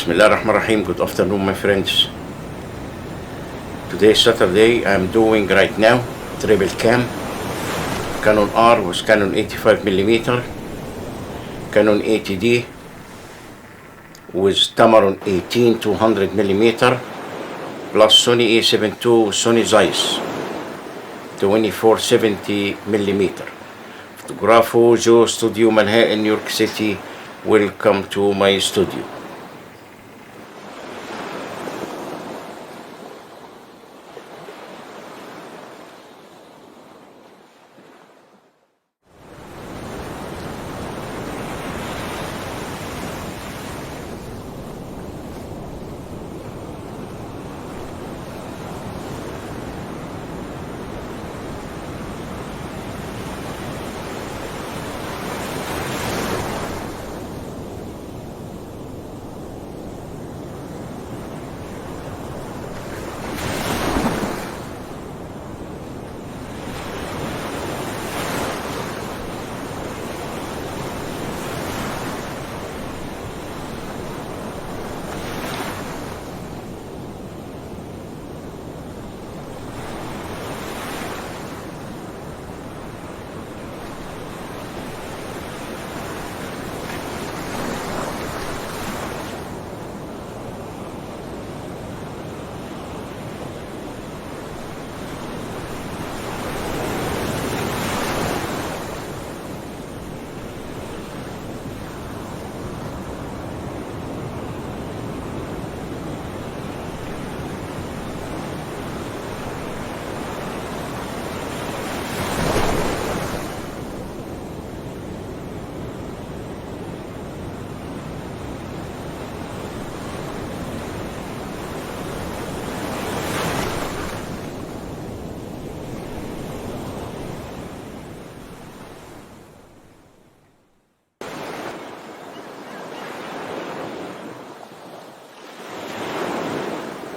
Bismillah ar-Rahman ar-Rahim. Good afternoon, my friends. Today, Saturday, I'm doing right now triple cam. Canon R with Canon 85mm, Canon 80D with Tamron 18 200mm, plus Sony A7 II with Sony Zeiss 2470mm. Fotógrafo, Joe Studio, Manhattan, New York City. Welcome to my studio.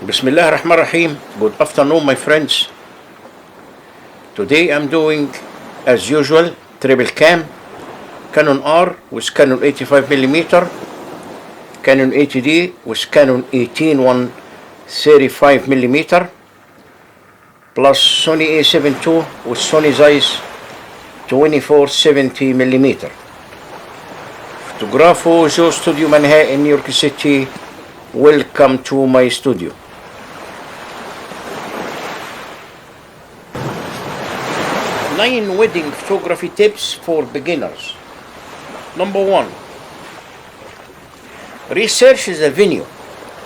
Bismillah ar-Rahman ar-Rahim. Good afternoon, my friends. Today I'm doing, as usual, triple cam. Canon R with Canon 85mm, Canon 80D with Canon 18 135mm, plus Sony A7 II with Sony Zeiss 2470mm. Fotógrafo, Joe Studio, Manhattan, New York City. Welcome to my studio. 9 wedding photography tips for beginners. Number 1. Research the venue.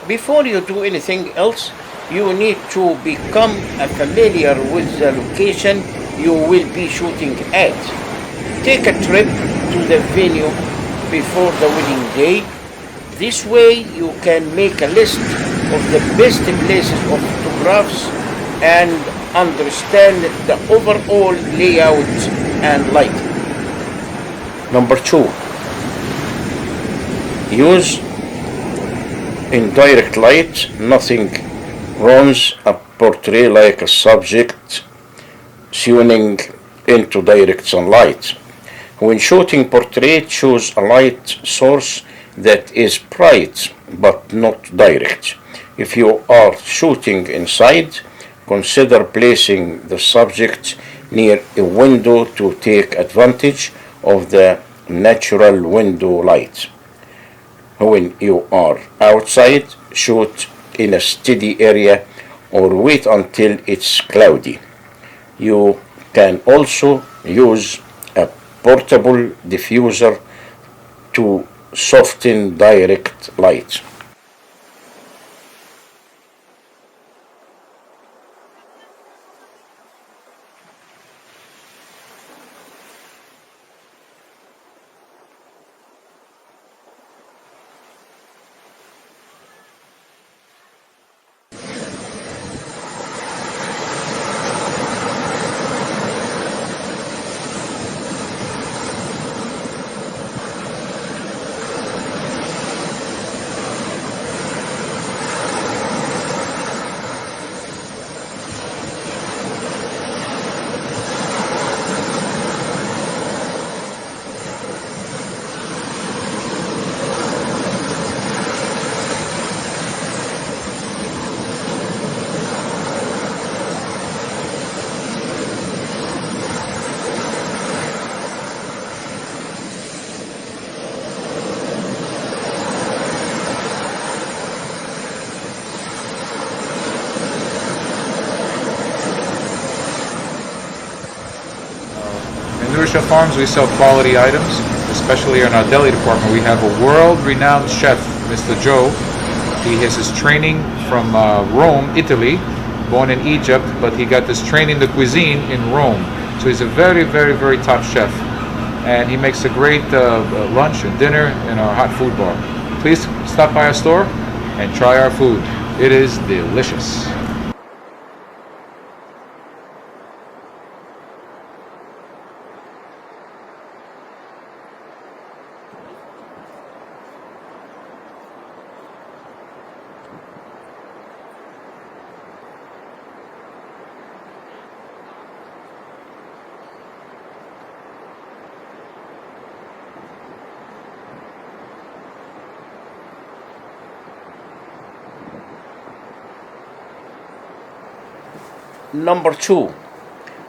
Before you do anything else, you need to become familiar with the location you will be shooting at. Take a trip to the venue before the wedding day. This way you can make a list of the best places of photographs and understand the overall layout and lighting. Number 2. Use indirect light. Nothing runs a portrait like a subject tuning into direct sunlight. When shooting portrait, choose a light source that is bright but not direct. If you are shooting inside, consider placing the subject near a window to take advantage of the natural window light. When you are outside, shoot in a steady area or wait until it's cloudy. You can also use a portable diffuser to soften direct light. Patricia Farms, we sell quality items, especially in our deli department. We have a world-renowned chef, Mr. Joe. He has his training from Rome, Italy, born in Egypt, but he got this training in the cuisine in Rome. So he's a very, very, very top chef. And he makes a great lunch and dinner in our hot food bar. Please stop by our store and try our food. It is delicious. Number 2,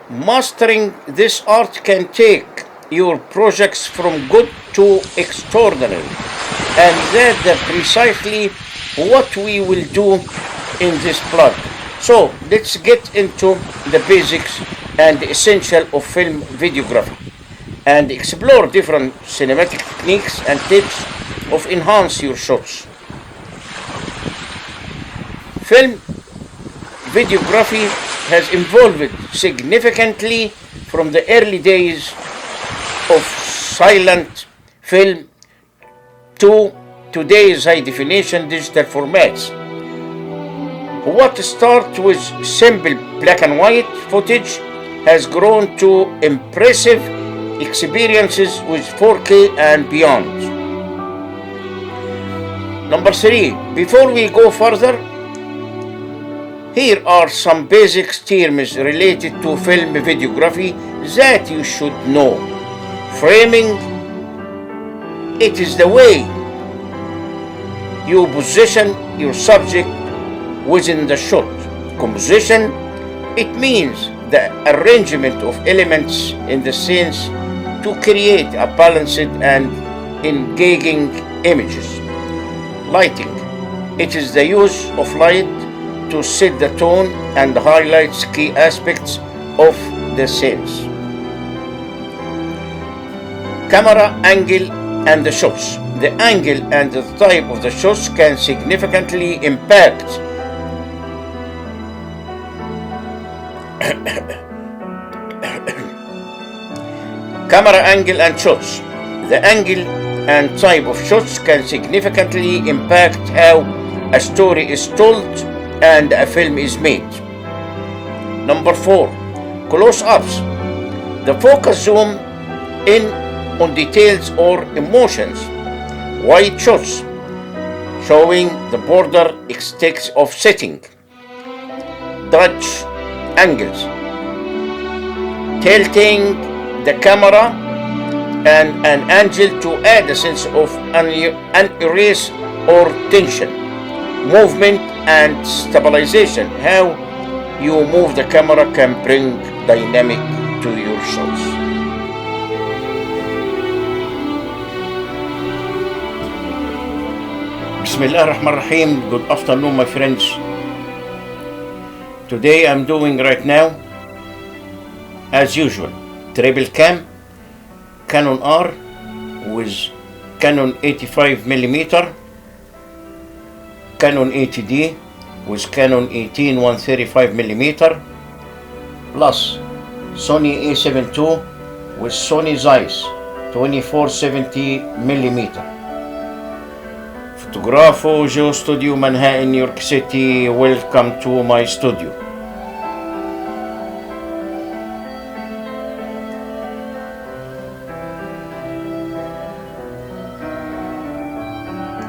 mastering this art can take your projects from good to extraordinary, and that's precisely what we will do in this plug. So let's get into the basics and essential of film videography and explore different cinematic techniques and tips of enhance your shots. Film videography has evolved significantly from the early days of silent film to today's high-definition digital formats. What started with simple black and white footage has grown to impressive experiences with 4K and beyond. Number 3, before we go further, here are some basic terms related to film videography that you should know. Framing, it is the way you position your subject within the shot. Composition, it means the arrangement of elements in the scenes to create a balanced and engaging images. Lighting, it is the use of light to set the tone and highlights key aspects of the scenes. Camera angle and the shots. The angle and the type of the shots can significantly impact camera angle and shots. The angle and type of shots can significantly impact how a story is told and a film is made. Number 4, close-ups. The focus zoom in on details or emotions. Wide shots, showing the border extent of setting. Dutch angles, tilting the camera and an angle to add a sense of unease or tension. Movement and stabilization, how you move the camera can bring dynamic to your shots. Bismillah ar-Rahman ar-Rahim. Good afternoon, my friends. Today I'm doing right now, as usual, triple cam, Canon R with Canon 85mm, Canon 80D with Canon 18-135mm, plus Sony A7 II with Sony Zeiss 24-70mm. Fotógrafo, Joe Studio, Manhattan, New York City. Welcome to my studio.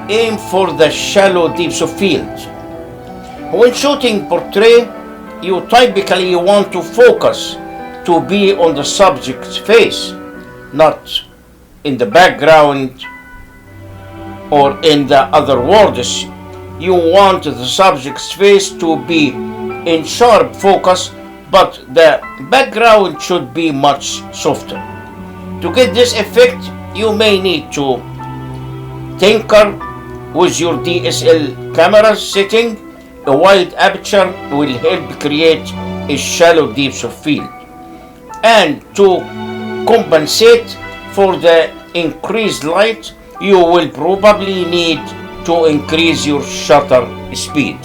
Aim for the shallow depths of field. When shooting portrait, you typically want to focus to be on the subject's face, not in the background or in the other words. You want the subject's face to be in sharp focus, but the background should be much softer. To get this effect, you may need to tinker with your DSL camera setting. A wide aperture will help create a shallow depth of field. And to compensate for the increased light, you will probably need to increase your shutter speed.